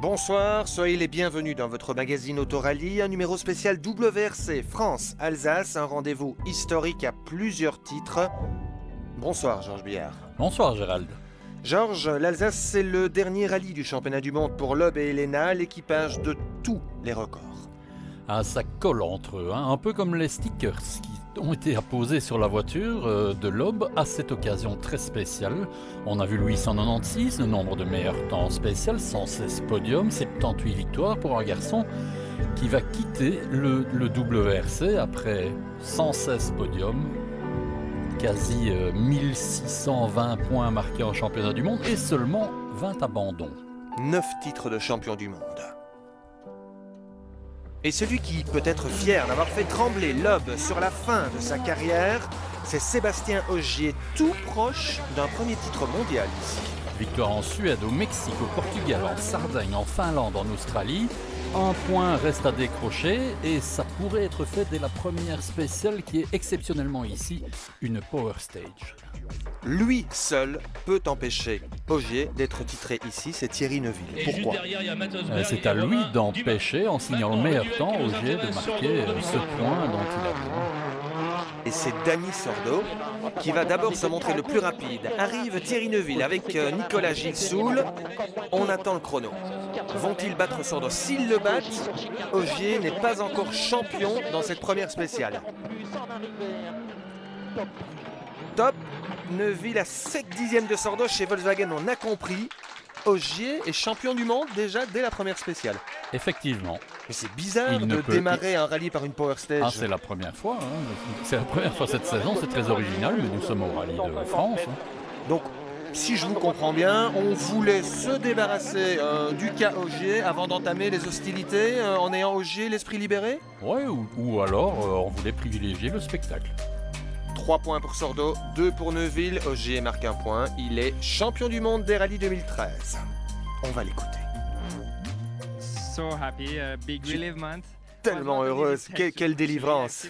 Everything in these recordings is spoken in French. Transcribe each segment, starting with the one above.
Bonsoir, soyez les bienvenus dans votre magazine Autorally, un numéro spécial WRC France-Alsace, un rendez-vous historique à plusieurs titres. Bonsoir Georges Biard. Bonsoir Gérald. Georges, l'Alsace c'est le dernier rallye du championnat du monde pour Loeb et Elena, l'équipage de tous les records. Ah, ça colle entre eux, hein, un peu comme les stickers qui ont été apposés sur la voiture de Loeb à cette occasion très spéciale. On a vu le 896, le nombre de meilleurs temps spécial, 116 podiums, 78 victoires pour un garçon qui va quitter le WRC après 116 podiums, quasi 1620 points marqués en championnat du monde et seulement 20 abandons. 9 titres de champion du monde. Et celui qui peut être fier d'avoir fait trembler Loeb sur la fin de sa carrière, c'est Sébastien Ogier, tout proche d'un premier titre mondial ici. Victoire en Suède, au Mexique, au Portugal, en Sardaigne, en Finlande, en Australie. Un point reste à décrocher et ça pourrait être fait dès la première spéciale qui est exceptionnellement ici, une Power Stage. Lui seul peut empêcher Ogier d'être titré ici, c'est Thierry Neuville. Pourquoi ? C'est à lui d'empêcher, en signant le meilleur temps, Ogier de marquer ce point dont il a besoin. Et c'est Dany Sordo qui va d'abord se montrer le plus rapide. Arrive Thierry Neuville avec Nicolas Gilsoul. On attend le chrono. Vont-ils battre Sordo? S'ils le battent, Ogier n'est pas encore champion dans cette première spéciale. Top. Neuville à 7 dixièmes de Sordo chez Volkswagen, on a compris. Ogier est champion du monde déjà dès la première spéciale. Effectivement. Mais c'est bizarre de démarrer un rallye par une Power Stage. Ah, c'est la première fois. Hein. C'est la première fois cette saison, c'est très original, mais nous sommes au rallye de France. Hein. Donc, si je vous comprends bien, on voulait se débarrasser du cas Ogier avant d'entamer les hostilités en ayant Ogier l'esprit libéré? Ouais, ou alors on voulait privilégier le spectacle. 3 points pour Sordo, 2 pour Neuville. Ogier marque un point. Il est champion du monde des rallyes 2013. On va l'écouter. So happy, big relief month. Tellement heureuse, quelle délivrance.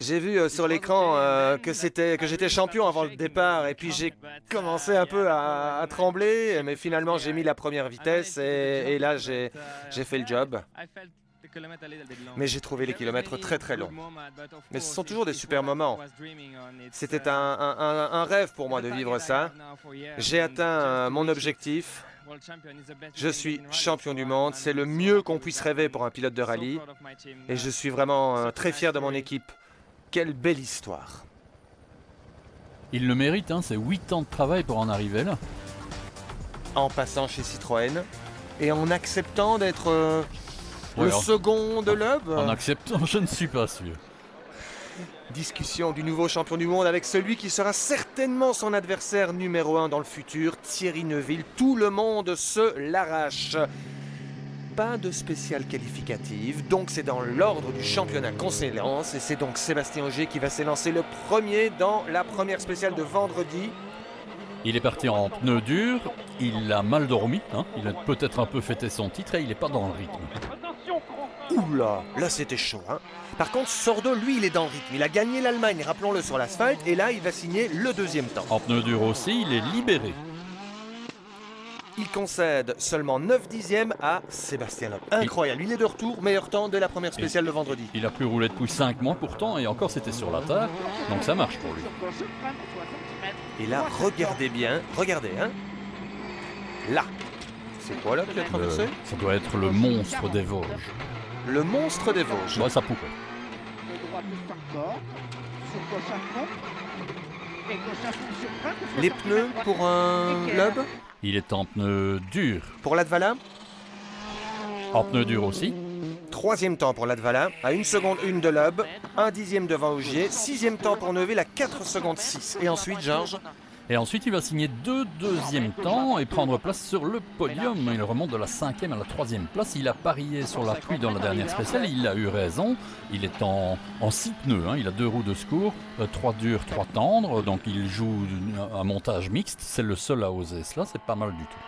J'ai vu sur l'écran que j'étais champion avant le départ et puis j'ai commencé un peu à trembler, mais finalement j'ai mis la première vitesse et là j'ai fait le job. Mais j'ai trouvé les kilomètres très très longs. Mais ce sont toujours des super moments. C'était un rêve pour moi de vivre ça. J'ai atteint mon objectif. Je suis champion du monde. C'est le mieux qu'on puisse rêver pour un pilote de rallye. Et je suis vraiment très fier de mon équipe. Quelle belle histoire. Il le mérite, hein, c'est 8 ans de travail pour en arriver là. En passant chez Citroën et en acceptant d'être... le second de Loeb. En acceptant, je ne suis pas sûr. Discussion du nouveau champion du monde avec celui qui sera certainement son adversaire numéro 1 dans le futur, Thierry Neuville. Tout le monde se l'arrache. Pas de spéciale qualificative, donc c'est dans l'ordre du championnat qu'on s'élance. Et c'est donc Sébastien Ogier qui va s'élancer le premier dans la première spéciale de vendredi. Il est parti en pneu dur, il a mal dormi, hein. Il a peut-être un peu fêté son titre et il n'est pas dans le rythme. Oula, là c'était chaud. Hein. Par contre, Sordo, lui, il est dans le rythme. Il a gagné l'Allemagne, rappelons-le, sur l'asphalte, et là, il va signer le deuxième temps. En pneu dur aussi, il est libéré. Il concède seulement 9 dixièmes à Sébastien Loeb. Incroyable, il est de retour, meilleur temps dès la première spéciale de vendredi. Il a pu rouler depuis 5 mois pourtant, et encore c'était sur la terre, donc ça marche pour lui. Et là, regardez bien, regardez, hein. Là. C'est quoi là qui a traversé? Ça doit être le monstre des Vosges. Le monstre des Vosges. Ouais, ça pourrait. Les pneus pour un Loeb? Il est en pneu dur. Pour Latvala? En pneu dur aussi. Troisième temps pour Latvala, à 1 seconde 1 de Loeb, 1 dixième devant Ogier, 6e temps pour Neuville à 4 secondes 6. Et ensuite, Georges? Et ensuite, il va signer 2 deuxièmes temps et prendre place sur le podium. Il remonte de la 5e à la 3e place. Il a parié sur la pluie dans la dernière spéciale. Il a eu raison. Il est en 6 pneus. Hein. Il a 2 roues de secours, 3 durs, 3 tendres. Donc il joue un montage mixte. C'est le seul à oser cela. C'est pas mal du tout.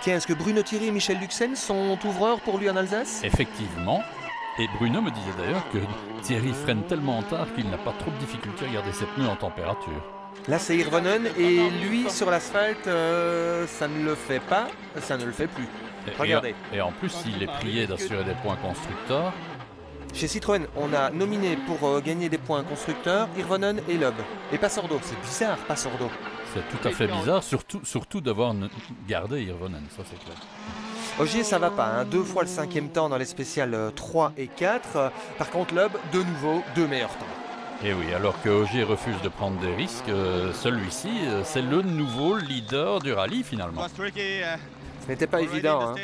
Tiens, est-ce que Bruno Thierry et Michel Luxen sont ouvreurs pour lui en Alsace? Effectivement. Et Bruno me disait d'ailleurs que Thierry freine tellement tard qu'il n'a pas trop de difficultés à garder ses pneus en température. Là, c'est Hirvonen et lui, sur l'asphalte, ça ne le fait pas, ça ne le fait plus. Regardez. Et en plus, il est prié d'assurer des points constructeurs. Chez Citroën, on a nominé pour gagner des points constructeurs Hirvonen et Loeb. Et pas Sordo. C'est bizarre, pas Sordo. C'est tout à fait bizarre, surtout d'avoir gardé Hirvonen, ça c'est clair. Ogier, ça va pas, hein. 2 fois le 5e temps dans les spéciales 3 et 4. Par contre, Loeb, de nouveau, 2 meilleurs temps. Et oui, alors que Ogier refuse de prendre des risques, celui-ci, c'est le nouveau leader du rallye finalement. Ce n'était pas évident. Hein.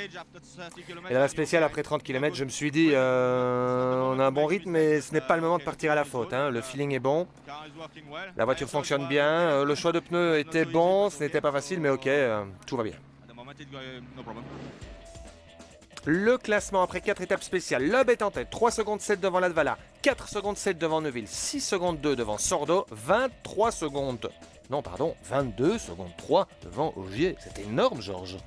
Et dans la spéciale, après 30 km, je me suis dit, on a un bon rythme, mais ce n'est pas le moment de partir à la faute. Hein. Le feeling est bon, la voiture fonctionne bien, le choix de pneus était bon, ce n'était pas facile, mais ok, tout va bien. Le classement après 4 étapes spéciales. Loeb est en tête, 3 secondes 7 devant Latvala, 4 secondes 7 devant Neuville, 6 secondes 2 devant Sordo, 23 secondes... Non, pardon, 22 secondes 3 devant Ogier. C'est énorme, Georges.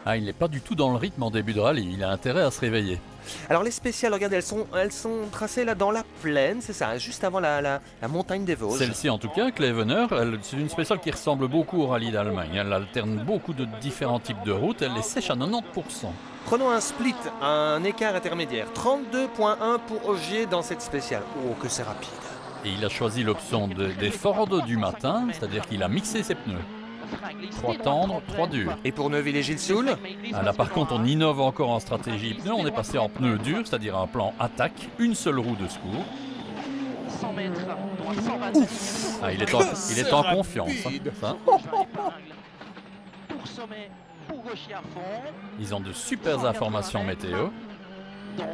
Ah, il n'est pas du tout dans le rythme en début de rallye, il a intérêt à se réveiller. Alors les spéciales, regardez, elles sont tracées là dans la plaine, c'est ça, juste avant la montagne des Vosges. Celle-ci en tout cas, Klevener, c'est une spéciale qui ressemble beaucoup au rallye d'Allemagne. Elle alterne beaucoup de différents types de routes, elle les sèche à 90%. Prenons un split, un écart intermédiaire, 32.1 pour Ogier dans cette spéciale. Oh, que c'est rapide. Et il a choisi l'option des Ford du matin, c'est-à-dire qu'il a mixé ses pneus. 3 tendres, 3 durs. Et pour Neuville et Gilles Soul? Ah, là par contre on innove encore en stratégie pneus, on est passé en pneus durs, c'est-à-dire un plan attaque, une seule roue de secours. 100 mètres, 120. Ah, il est en confiance. Hein, ça. Ils ont de super informations météo.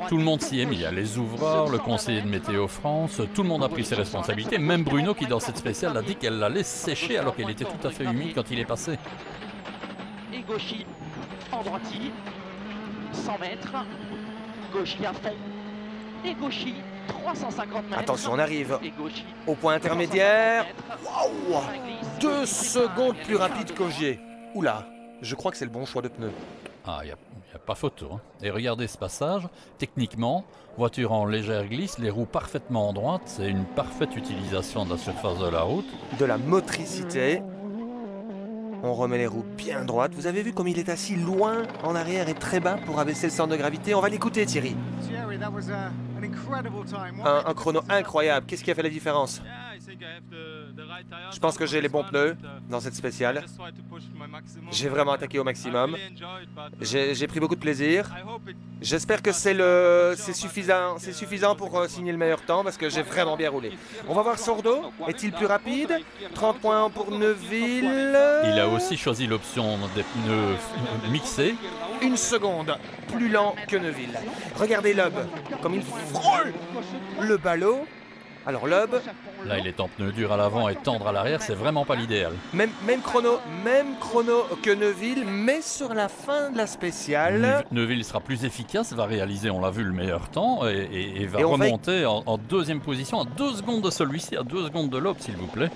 Tout le monde s'y est mis, il y a les ouvreurs, le conseiller de Météo France, tout le monde a pris ses responsabilités, même Bruno qui dans cette spéciale a dit qu'elle l'allait sécher alors qu'elle était tout à fait humide quand il est passé. Et Gauchy en droiti, 100 mètres, Gauchy à fond, et Gauchy 350 mètres. Attention, on arrive au point intermédiaire. Waouh, 2 secondes plus rapide qu'Ogier. Oula, je crois que c'est le bon choix de pneus. Ah, il n'y a pas photo. Hein. Et regardez ce passage, techniquement, voiture en légère glisse, les roues parfaitement en droite, c'est une parfaite utilisation de la surface de la route. De la motricité. On remet les roues bien droites. Vous avez vu comme il est assis loin en arrière et très bas pour abaisser le centre de gravité. On va l'écouter, Thierry. Un chrono incroyable. Qu'est-ce qui a fait la différence? Je pense que j'ai les bons pneus dans cette spéciale. J'ai vraiment attaqué au maximum. J'ai pris beaucoup de plaisir. J'espère que c'est suffisant pour signer le meilleur temps parce que j'ai vraiment bien roulé. On va voir Sordo. Est-il plus rapide? 30 points pour Neuville. Il a aussi choisi l'option des pneus mixés. 1 seconde plus lent que Neuville. Regardez Loeb, comme il frôle le ballot. Alors Loeb... Là, il est en pneu dur à l'avant et tendre à l'arrière, c'est vraiment pas l'idéal. Même chrono que Neuville, mais sur la fin de la spéciale... Neuville sera plus efficace, va réaliser, on l'a vu, le meilleur temps et va remonter en deuxième position, à 2 secondes de celui-ci, à 2 secondes de Loeb, s'il vous plaît.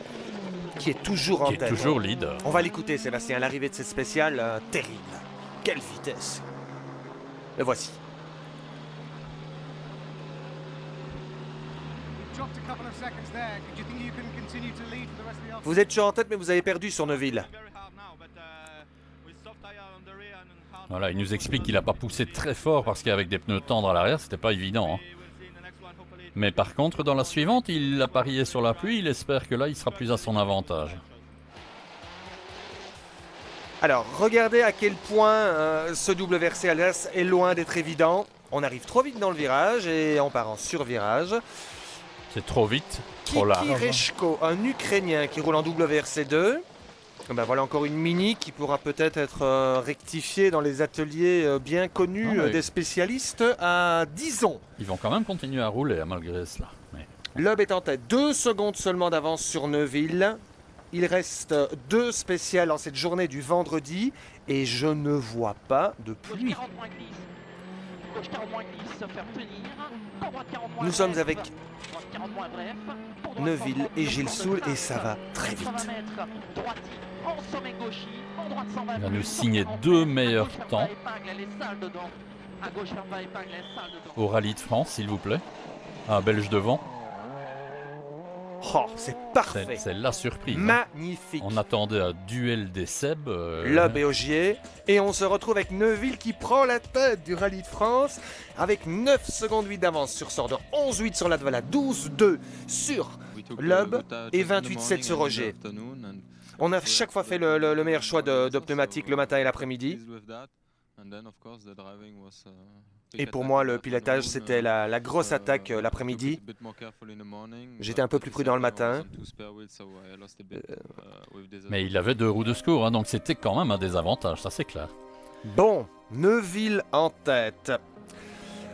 Qui est toujours en tête. Qui est toujours leader. On va l'écouter, Sébastien, l'arrivée de cette spéciale, terrible. Quelle vitesse. Le voici. Vous êtes toujours en tête, mais vous avez perdu sur Neuville. Voilà, il nous explique qu'il n'a pas poussé très fort parce qu'avec des pneus tendres à l'arrière, c'était pas évident. Hein. Mais par contre, dans la suivante, il a parié sur la pluie, il espère que là, il sera plus à son avantage. Alors, regardez à quel point ce WRC Alsace est loin d'être évident. On arrive trop vite dans le virage et on part en survirage. C'est trop vite, trop large. Kiki Reshko, un Ukrainien qui roule en WRC2. Ben voilà encore une Mini qui pourra peut-être être rectifiée dans les ateliers bien connus des spécialistes à Dizon. Ils vont quand même continuer à rouler malgré cela. Mais... Loeb est en tête, 2 secondes seulement d'avance sur Neuville. Il reste 2 spéciales en cette journée du vendredi et je ne vois pas de pluie. Nous sommes avec Neuville et Gilles Soul et ça va très vite. Il va nous signer 2 meilleurs temps au Rallye de France, s'il vous plaît. Un Belge devant. Oh, Oh, c'est parfait. C'est la surprise. Magnifique. On attendait un duel des Seb. Loeb et Ogier. Et on se retrouve avec Neuville qui prend la tête du Rallye de France avec 9 secondes 8 d'avance sur Sordo, 11-8 sur Latvala, 12-2 sur Loeb et 28-7 sur Ogier. On a chaque fois fait le meilleur choix de pneumatique le matin et l'après-midi. Et pour moi, le pilotage, c'était la grosse attaque l'après-midi. J'étais un peu plus prudent le matin. Mais il avait 2 roues de secours, hein, donc c'était quand même un désavantage, ça c'est clair. Bon, Neuville en tête.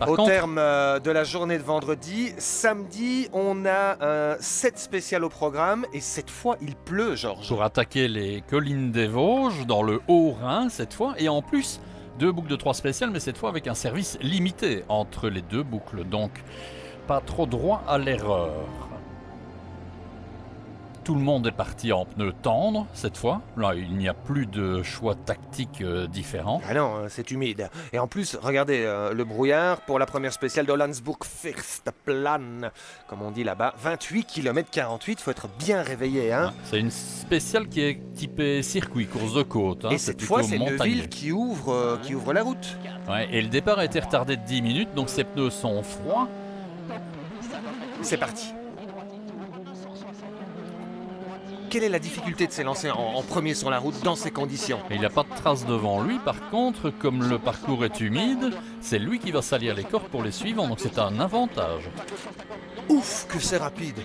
Au terme de la journée de vendredi, samedi, on a un set spécial au programme et cette fois, il pleut, Georges. Pour attaquer les collines des Vosges, dans le Haut-Rhin cette fois, et en plus, 2 boucles de 3 spéciales, mais cette fois avec un service limité entre les 2 boucles, donc pas trop droit à l'erreur. Tout le monde est parti en pneus tendres cette fois. Là, il n'y a plus de choix tactiques différents. Ah non, c'est humide. Et en plus, regardez le brouillard pour la première spéciale de Landsburg-Firstplan, comme on dit là-bas. 28 km 48, faut être bien réveillé. Hein. C'est une spéciale qui est typée circuit, course de côte. Hein. Et cette fois, c'est Neuville qui ouvre la route. Ouais, et le départ a été retardé de 10 minutes, donc ses pneus sont froids. C'est parti. Quelle est la difficulté de s'élancer en premier sur la route dans ces conditions? Il n'y a pas de trace devant lui, par contre, comme le parcours est humide, c'est lui qui va salir les cordes pour les suivants, donc c'est un avantage. Ouf, que c'est rapide!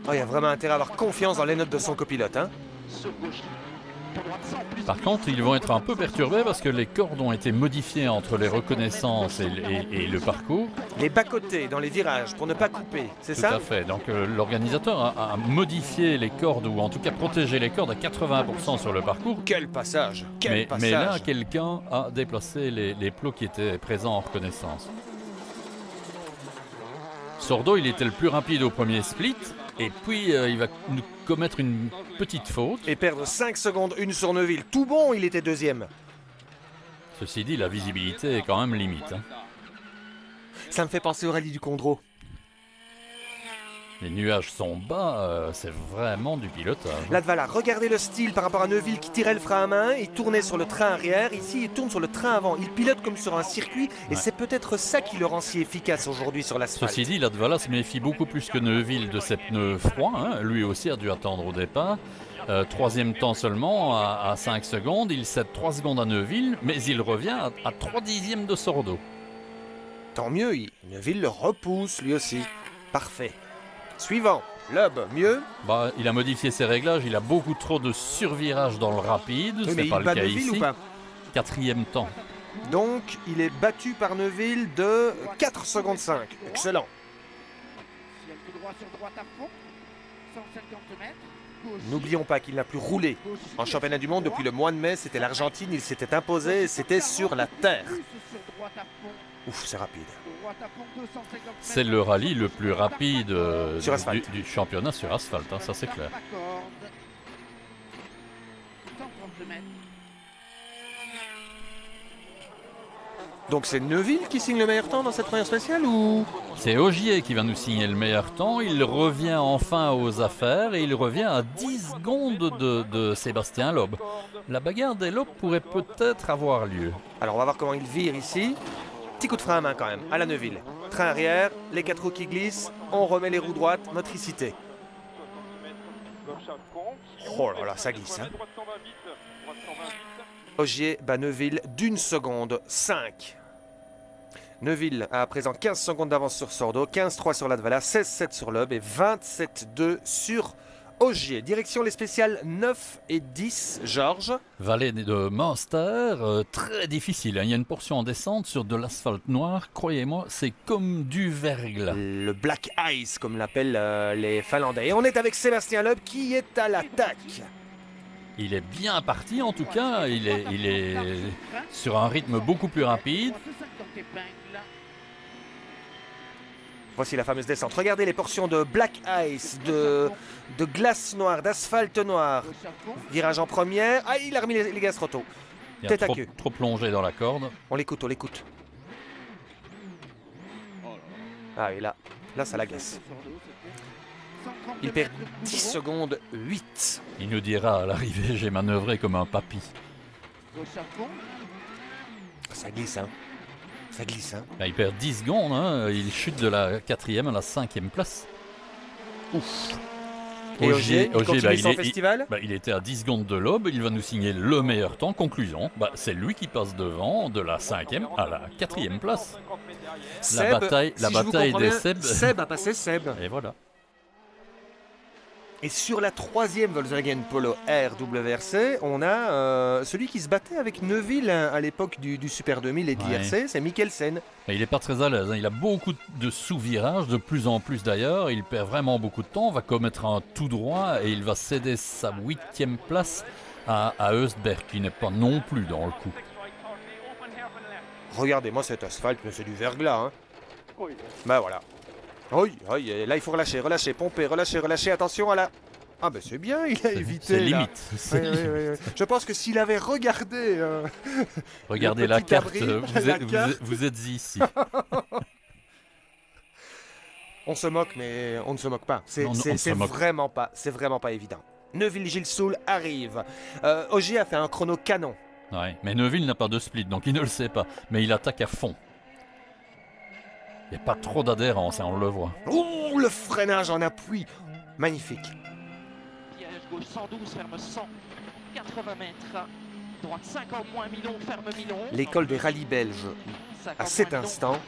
Oh, il y a vraiment intérêt à avoir confiance dans les notes de son copilote, hein? Par contre, ils vont être un peu perturbés parce que les cordes ont été modifiées entre les reconnaissances et le parcours. Les bas-côtés dans les virages pour ne pas couper, c'est ça? Tout à fait. Donc l'organisateur a modifié les cordes, ou en tout cas protégé les cordes à 80% sur le parcours. Quel passage! Mais là, quelqu'un a déplacé les plots qui étaient présents en reconnaissance. Sordo, il était le plus rapide au premier split. Et puis, il va nous commettre une petite faute. Et perdre 5 secondes, 1 sur Neuville. Tout bon, il était deuxième. Ceci dit, la visibilité est quand même limite. Hein. Ça me fait penser au rallye du Condro. Les nuages sont bas, c'est vraiment du pilotage. Latvala, regardez le style par rapport à Neuville qui tirait le frein à main, il tournait sur le train arrière, ici il tourne sur le train avant, il pilote comme sur un circuit et c'est peut-être ça qui le rend si efficace aujourd'hui sur l'asphalte. Ceci dit, Latvala se méfie beaucoup plus que Neuville de ses pneus froids, hein. Lui aussi a dû attendre au départ. 3e temps seulement à 5 secondes, il cède 3 secondes à Neuville, mais il revient à 3 dixièmes de Sordo. Tant mieux, Neuville le repousse lui aussi. Parfait. Suivant, Loeb, mieux. Bah, il a modifié ses réglages, il a beaucoup trop de survirage dans le rapide, oui, c'est pas le cas ici. Ou pas 4e temps. Donc, il est battu par Neuville de 4 secondes 5. Excellent. N'oublions pas qu'il n'a plus roulé en championnat du monde depuis le mois de mai. C'était l'Argentine, il s'était imposé et c'était sur la terre. Ouf, c'est rapide. C'est le rallye le plus rapide du championnat sur asphalte, hein, ça c'est clair. Donc c'est Neuville qui signe le meilleur temps dans cette première spéciale ou? C'est Ogier qui va nous signer le meilleur temps. Il revient enfin aux affaires et il revient à 10 secondes de Sébastien Loeb. La bagarre des Loeb pourrait peut-être avoir lieu. Alors on va voir comment il vire ici. Petit coup de frein à main quand même, à la Neuville. Train arrière, les 4 roues qui glissent, on remet les roues droites, motricité. Oh là là, ça glisse. Hein. Ogier bat Neuville d'1 seconde 5. Neuville a à présent 15 secondes d'avance sur Sordo, 15-3 sur Latvala, 16-7 sur Loeb et 27-2 sur Ogier. Direction les spéciales 9 et 10, Georges. Vallée de Münster, très difficile. Hein. Il y a une portion en descente sur de l'asphalte noir. Croyez-moi, c'est comme du verglas. Le Black Ice, comme l'appellent les Finlandais. Et on est avec Sébastien Loeb qui est à l'attaque. Il est bien parti en tout cas. Il est sur un rythme beaucoup plus rapide. Voici la fameuse descente. Regardez les portions de Black Ice, de glace noire, d'asphalte noire. Virage en première. Ah, il a remis les gaz trop tôt. Tête à queue. Trop plongé dans la corde. On l'écoute, on l'écoute. Ah oui, là ça l'agace. Il perd 10 secondes 8. Il nous dira à l'arrivée, j'ai manœuvré comme un papy. Ça glisse, hein. Ça glisse, hein. Là, il perd 10 secondes, hein. Il chute de la 4e à la 5e place. Ouf. Et Ogier, il continue son festival. Il était à 10 secondes de l'aube, il va nous signer le meilleur temps. Conclusion, c'est lui qui passe devant de la 5e à la 4e place. Seb, la bataille des Seb. Seb a passé Seb. Et voilà. Et sur la 3e Volkswagen Polo RWRC, on a celui qui se battait avec Neuville à l'époque du Super 2000 et de l'IRC, c'est Mikkelsen. Il n'est pas très à l'aise, hein. Il a beaucoup de sous-virages, de plus en plus d'ailleurs. Il perd vraiment beaucoup de temps, va commettre un tout droit et il va céder sa 8e place à Eustberg, qui n'est pas non plus dans le coup. Regardez-moi cet asphalte, mais c'est du verglas. Hein. Ben voilà. Oui, là il faut relâcher, pomper, relâcher, attention à la... Ah ben c'est bien, il a évité. C'est limite. Oui. Je pense que s'il avait regardé... Regardez la carte, vous êtes ici. On se moque, mais on ne se moque pas. C'est vraiment pas évident. Neuville-Gilles-Soul arrive. Ogier a fait un chrono canon. Ouais, mais Neuville n'a pas de split, donc il ne le sait pas. Mais il attaque à fond. Il n'y a pas trop d'adhérence, hein, on le voit. Oh, le freinage en appui. Magnifique. Piège gauche 112, ferme 100. 80 mètres. Droite 50 moins Milon, ferme Milon. L'école des rallyes belges, à cet instant,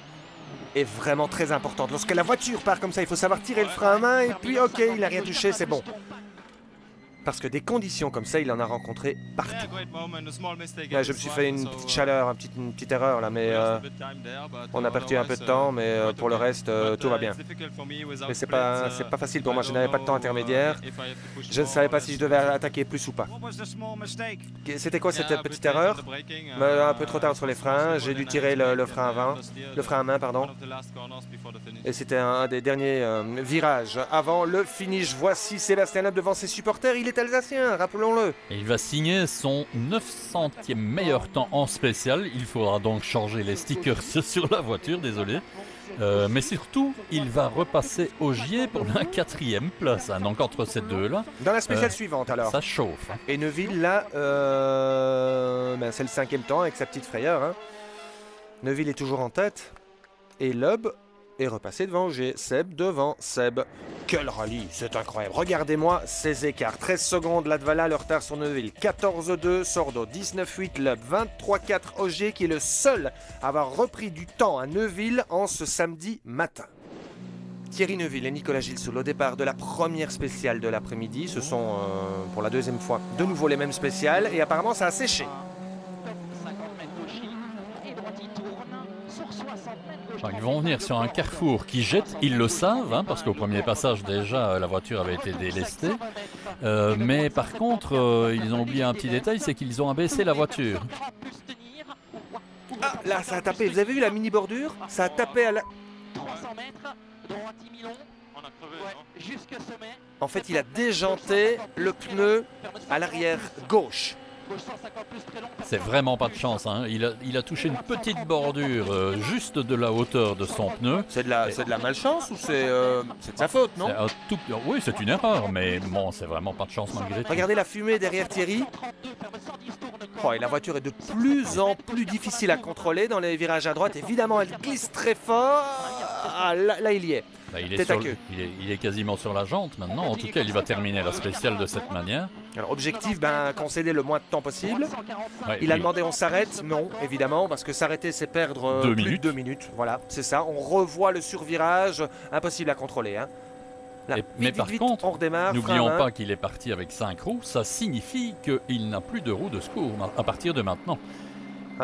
est vraiment très importante. Lorsque la voiture part comme ça, il faut savoir tirer le frein à main et puis ok, il n'a rien touché, c'est bon. Parce que des conditions comme ça, il en a rencontré partout. Là, je me suis fait une petite chaleur, une petite erreur là, mais on a perdu un peu de temps, mais pour le reste, tout va bien. Mais c'est pas facile pour moi, je n'avais pas de temps intermédiaire. Je ne savais pas si je devais attaquer plus ou pas. C'était quoi cette petite erreur? Un peu trop tard sur les freins, j'ai dû tirer le frein à main, pardon. Et c'était un des derniers virages avant le finish. Voici Sébastien Loeb devant ses supporters, il est alsacien, rappelons-le. Il va signer son 900e meilleur temps en spécial. Il faudra donc changer les stickers sur la voiture, désolé. Mais surtout, il va repasser Ogier pour la 4e place. Hein. Donc entre ces deux-là... Dans la spéciale suivante alors. Ça chauffe. Hein. Et Neuville, là, c'est le 5e temps avec sa petite frayeur. Hein. Neuville est toujours en tête. Et Loeb est repassé devant Ogier. Seb devant Seb. Quel rallye, c'est incroyable. Regardez-moi ces écarts. 13 secondes, Latvala, le retard sur Neuville. 14-2, Sordo. 19-8, Loeb. 23-4, Ogier, qui est le seul à avoir repris du temps à Neuville en ce samedi matin. Thierry Neuville et Nicolas Gilles-Soul au départ de la première spéciale de l'après-midi. Ce sont, pour la deuxième fois, de nouveau les mêmes spéciales. Et apparemment, ça a séché. Ils vont venir sur un carrefour qui jette, ils le savent, hein, parce qu'au premier passage déjà la voiture avait été délestée. Mais par contre, ils ont oublié un petit détail, c'est qu'ils ont abaissé la voiture. Ah, là ça a tapé, vous avez vu la mini bordure? Ça a tapé à la... 300 mètres, droite 10 Milon. On a crevé, ouais, jusqu'au sommet. En fait, il a déjanté le pneu à l'arrière gauche. C'est vraiment pas de chance, hein. Il a touché une petite bordure juste de la hauteur de son pneu. C'est de la malchance ou c'est de sa faute, non? Oui, c'est une erreur, mais bon, c'est vraiment pas de chance malgré tout. Regardez la fumée derrière Thierry. Oh, et la voiture est de plus en plus difficile à contrôler dans les virages à droite. Évidemment, elle glisse très fort. Ah, là, il y est. Il est quasiment sur la jante maintenant. En tout cas, il va terminer la spéciale de cette manière. Alors, objectif, concéder le moins de temps possible. Ouais, il a demandé on s'arrête. Non, évidemment, parce que s'arrêter, c'est perdre plus de 2 minutes. Voilà, c'est ça. On revoit le survirage. Impossible à contrôler. Hein. Là, mais par contre, on redémarre. N'oublions pas qu'il est parti avec 5 roues. Ça signifie qu'il n'a plus de roues de secours à partir de maintenant.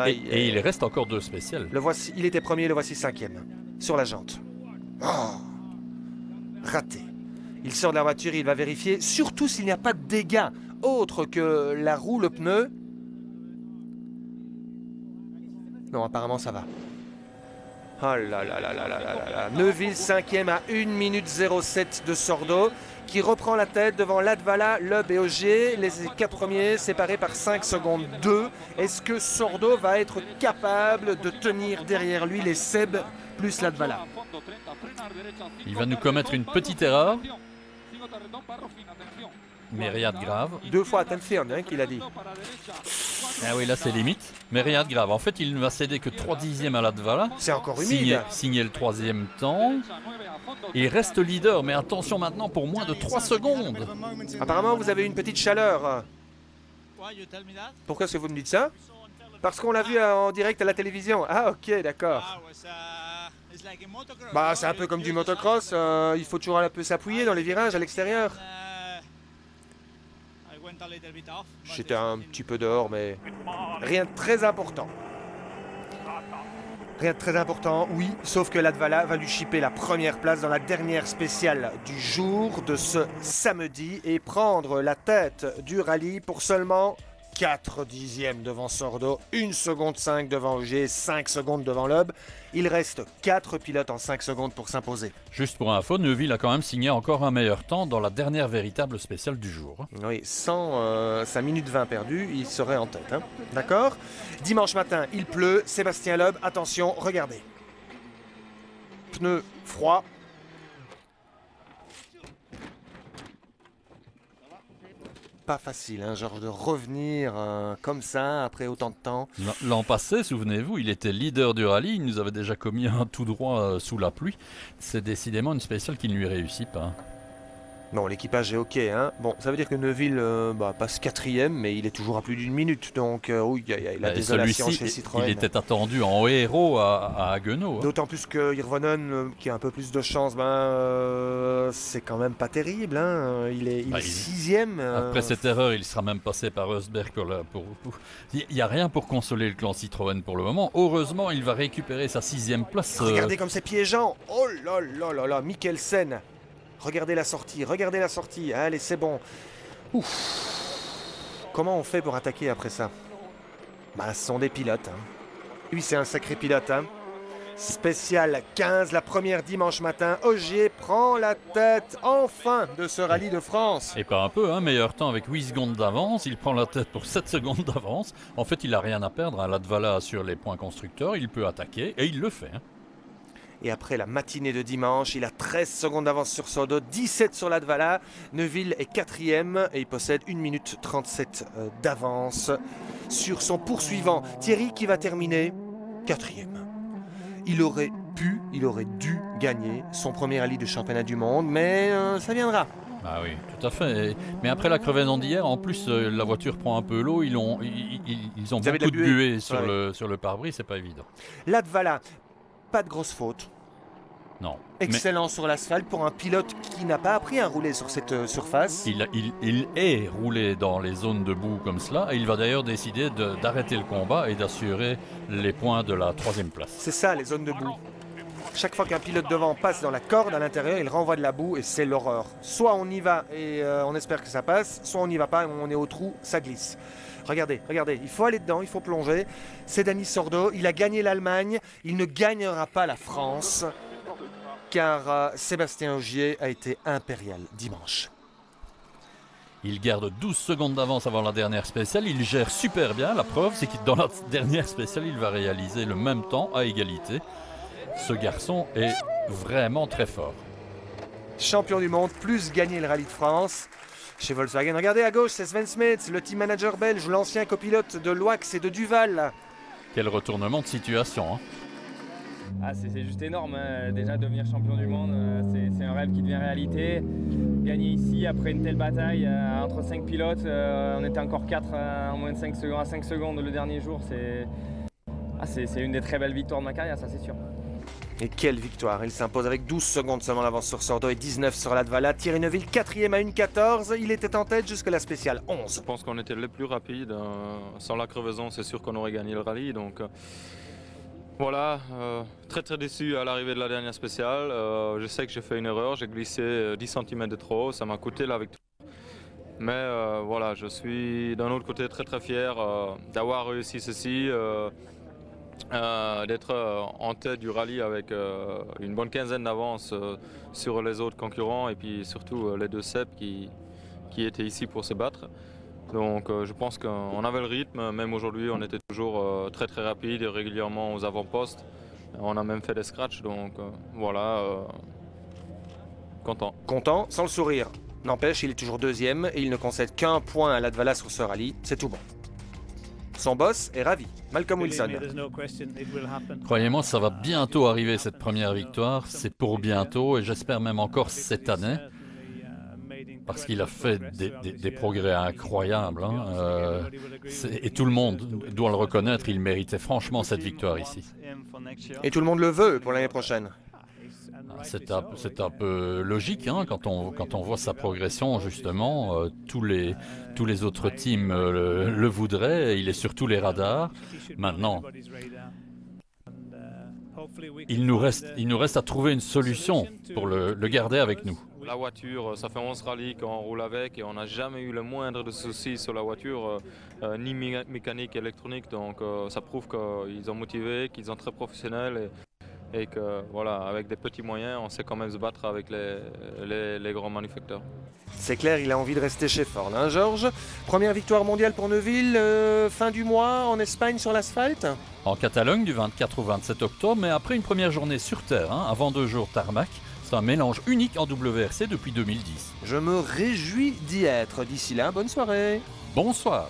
Et il reste encore 2 spéciales. Il était premier, le voici 5e. Sur la jante. Oh, raté. Il sort de la voiture, il va vérifier, surtout s'il n'y a pas de dégâts autres que la roue, le pneu. Non, apparemment ça va. Oh là là là là là là là. Neuville 5e à 1 minute 07 de Sordo, qui reprend la tête devant Latvala, Loeb et Ogier. Les 4 premiers séparés par 5 secondes 2. Est-ce que Sordo va être capable de tenir derrière lui les Seb plus Latvala? Il va nous commettre une petite erreur. Mais rien de grave. 2 fois attention, hein, qu'il a dit. Ah oui, là c'est limite. Mais rien de grave. En fait, il ne va céder que 3 dixièmes à Latvala. C'est encore humide. Signer le 3e temps. Il reste leader, mais attention maintenant pour moins de 3 secondes. Apparemment, vous avez une petite chaleur. Pourquoi est-ce que vous me dites ça? Parce qu'on l'a vu en direct à la télévision. Ah, ok, d'accord. Bah, c'est un peu comme du motocross. Il faut toujours un peu s'appuyer dans les virages à l'extérieur. J'étais un petit peu dehors, mais rien de très important. Rien de très important, oui, sauf que Latvala va lui chipper la première place dans la dernière spéciale du jour de ce samedi et prendre la tête du rallye pour seulement 4 dixièmes devant Sordo, 1 seconde 5 devant Ogier, 5 secondes devant Loeb. Il reste 4 pilotes en 5 secondes pour s'imposer. Juste pour info, Neuville a quand même signé encore un meilleur temps dans la dernière véritable spéciale du jour. Oui, sans sa minute 20 perdue, il serait en tête. Hein. D'accord? Dimanche matin, il pleut. Sébastien Loeb, attention, regardez. Pneus froids. Pas facile, hein, genre de revenir comme ça après autant de temps. L'an passé, souvenez-vous, il était leader du rallye, il nous avait déjà commis un tout droit sous la pluie. C'est décidément une spéciale qui ne lui réussit pas. Non, l'équipage est ok. Hein. Bon, ça veut dire que Neuville passe 4e, mais il est toujours à plus d'1 minute. Donc, oui, il y a la désolation chez Citroën. Il était attendu en héros à Haguenau. Hein. D'autant plus que Hirvonen, qui a un peu plus de chance, c'est quand même pas terrible. Hein. Il est 6e. Après cette erreur, il sera même passé par Rosberg. Il n'y a rien pour consoler le clan Citroën pour le moment. Heureusement, il va récupérer sa 6e place. Regardez comme c'est piégeant. Oh là là là là, Mikkelsen. Regardez la sortie, allez c'est bon. Ouf. Comment on fait pour attaquer après ça? Bah ce sont des pilotes. Hein. Lui c'est un sacré pilote. Hein. Spécial 15, la première dimanche matin. Ogier prend la tête enfin de ce rallye de France. Et pas un peu, hein, meilleur temps avec 8 secondes d'avance. Il prend la tête pour 7 secondes d'avance. En fait il n'a rien à perdre. Hein. Latvala sur les points constructeurs, il peut attaquer et il le fait. Hein. Et après la matinée de dimanche, il a 13 secondes d'avance sur Sordo, 17 sur Latvala. Neuville est 4e et il possède 1 minute 37 d'avance sur son poursuivant. Thierry qui va terminer 4e. Il aurait dû gagner son premier rallye de championnat du monde, mais ça viendra. Ah oui, tout à fait. Mais après la crevaison d'hier, en plus, la voiture prend un peu l'eau. Ils ont beaucoup de buée sur le pare-brise, c'est pas évident. Latvala, pas de grosse faute. Non. Excellent sur l'asphalte pour un pilote qui n'a pas appris à rouler sur cette surface. Il est roulé dans les zones de boue comme cela et il va d'ailleurs décider d'arrêter le combat et d'assurer les points de la 3e place. C'est ça, les zones de boue. Chaque fois qu'un pilote devant passe dans la corde à l'intérieur, il renvoie de la boue et c'est l'horreur. Soit on y va et on espère que ça passe, soit on n'y va pas et on est au trou, ça glisse. Regardez, il faut aller dedans, il faut plonger. C'est Dani Sordo, il a gagné l'Allemagne, il ne gagnera pas la France. Car Sébastien Ogier a été impérial dimanche. Il garde 12 secondes d'avance avant la dernière spéciale. Il gère super bien. La preuve, c'est que dans la dernière spéciale, il va réaliser le même temps à égalité. Ce garçon est vraiment très fort. Champion du monde, plus gagné le rallye de France chez Volkswagen. Regardez à gauche, c'est Sven Smets, le team manager belge, l'ancien copilote de Loix et de Duval. Quel retournement de situation, hein. Ah, c'est juste énorme, hein. Déjà devenir champion du monde, c'est un rêve qui devient réalité. Gagner ici après une telle bataille entre 5 pilotes, on était encore 4 en moins de 5 secondes, à 5 secondes le dernier jour. C'est une des très belles victoires de ma carrière, ça c'est sûr. Et quelle victoire! Il s'impose avec 12 secondes seulement d'avance sur Sordo et 19 sur Latvala. Thierry Neuville 4e à 1,14. Il était en tête jusqu'à la spéciale 11. Je pense qu'on était les plus rapides. Sans la crevaison, c'est sûr qu'on aurait gagné le rallye. Donc voilà, très déçu à l'arrivée de la dernière spéciale. Je sais que j'ai fait une erreur, j'ai glissé 10 cm de trop, ça m'a coûté la victoire. Mais voilà, je suis d'un autre côté très fier d'avoir réussi ceci. d'être en tête du rallye avec une bonne quinzaine d'avance sur les autres concurrents et puis surtout les deux Seb qui étaient ici pour se battre. Donc je pense qu'on avait le rythme, même aujourd'hui on était toujours très très rapide et régulièrement aux avant-postes. On a même fait des scratchs, donc voilà, content. Content, sans le sourire. N'empêche, il est toujours deuxième et il ne concède qu'un point à Latvala sur ce rallye, c'est tout bon. Son boss est ravi, Malcolm Wilson. Croyez-moi, ça va bientôt arriver cette première victoire, c'est pour bientôt et j'espère même encore cette année. Parce qu'il a fait des progrès incroyables. Hein. Et tout le monde doit le reconnaître, il méritait franchement cette victoire ici. Et tout le monde le veut pour l'année prochaine. C'est un peu logique, hein, quand on voit sa progression, justement. Tous les autres teams le voudraient, il est sur tous les radars. Maintenant, il nous reste à trouver une solution pour le garder avec nous. La voiture, ça fait 11 rallyes qu'on roule avec et on n'a jamais eu le moindre de soucis sur la voiture, ni mécanique, électronique. Donc ça prouve qu'ils sont motivés, qu'ils sont très professionnels et que voilà, avec des petits moyens, on sait quand même se battre avec les grands manufacteurs. C'est clair, il a envie de rester chez Ford, hein, Georges? Première victoire mondiale pour Neuville, fin du mois en Espagne sur l'asphalte? En Catalogne du 24 au 27 octobre, mais après une première journée sur terre, hein, avant 2 jours tarmac. C'est un mélange unique en WRC depuis 2010. Je me réjouis d'y être. D'ici là, bonne soirée. Bonsoir.